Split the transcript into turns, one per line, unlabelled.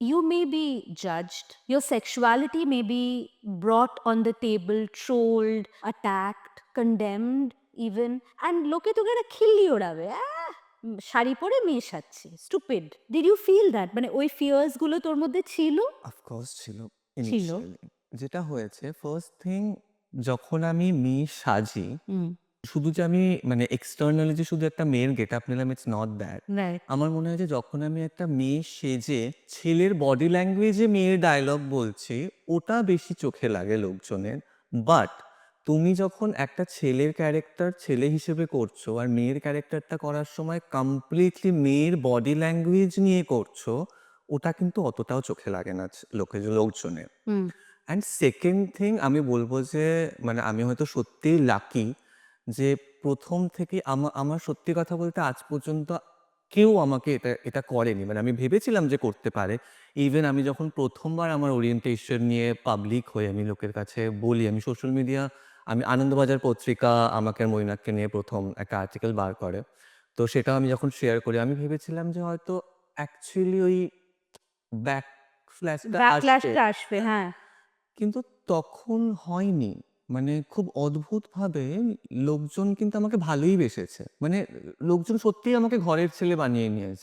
you may be judged, your sexuality may be brought on the table, trolled, attacked, condemned even, and লোকে তোকে একটা খিল্লি ওড়াবে, শাড়ি পরে মেয়ে সাজছে, stupid. Did you feel that? মানে ওই ফিয়ার্স গুলো তোর মধ্যে ছিল?
অফকোর্স ছিল
ছিল।
ইনিশিয়ালি। যেটা হয়েছে ফার্স্ট থিং, যখন আমি মেয়ে সাজি,
হুম।
শুধু যে আমি মানে এক্সটার্নালি যে শুধু একটা মেয়ের গেটআপ নিলাম, ইটস নট দ্যাট।
রাইট।
আমার মনে হয় যে যখন আমি একটা মেয়ে সেজে ছেলের বডি ল্যাঙ্গুয়েজে মেয়ের ডায়লগ বলছি, ওটা বেশি চোখে লাগে লোকজনের। বাট তুমি যখন একটা ছেলের ক্যারেক্টার ছেলে হিসেবে করছো আর মেয়ের ক্যারেক্টারটা করার সময় কমপ্লিটলি মেয়ের বডি ল্যাঙ্গুয়েজ নিয়ে করছো, ওটা কিন্তু অতটাও চোখে লাগে না লোকজনের।
হুম।
অ্যান্ড সেকেন্ড থিং আমি বলবো যে মানে আমি হয়তো সত্যিই লাকি যে প্রথম থেকে আমার সত্যি কথা বলতে আজ পর্যন্ত কেউ আমাকে এটা এটা করেনি। মানে আমি ভেবেছিলাম যে করতে পারে। ইভেন আমি যখন প্রথমবার আমার ওরিয়েন্টেশন নিয়ে পাবলিক হয়ে আমি লোকের কাছে বলি, আমি সোশ্যাল মিডিয়া, আমি আনন্দবাজার পত্রিকা আমাকে আর মৈনাককে নিয়ে প্রথম একটা আর্টিকেল বার করে। তো সেটাও আমি যখন শেয়ার করি, আমি ভেবেছিলাম যে হয়তো অ্যাকচুয়ালি ওই ব্যাকফ্ল্যাশটা আসবে।
ব্যাকল্যাশটা আসবে, হ্যাঁ।
কিন্তু তখন হয়নি। মানে খুব অদ্ভুতভাবে লোকজন কিন্তু আমাকে ভালোই বেসেছে। মানে লোকজন সত্যিই আমাকে ঘরের ছেলে বানিয়ে নিয়েছে।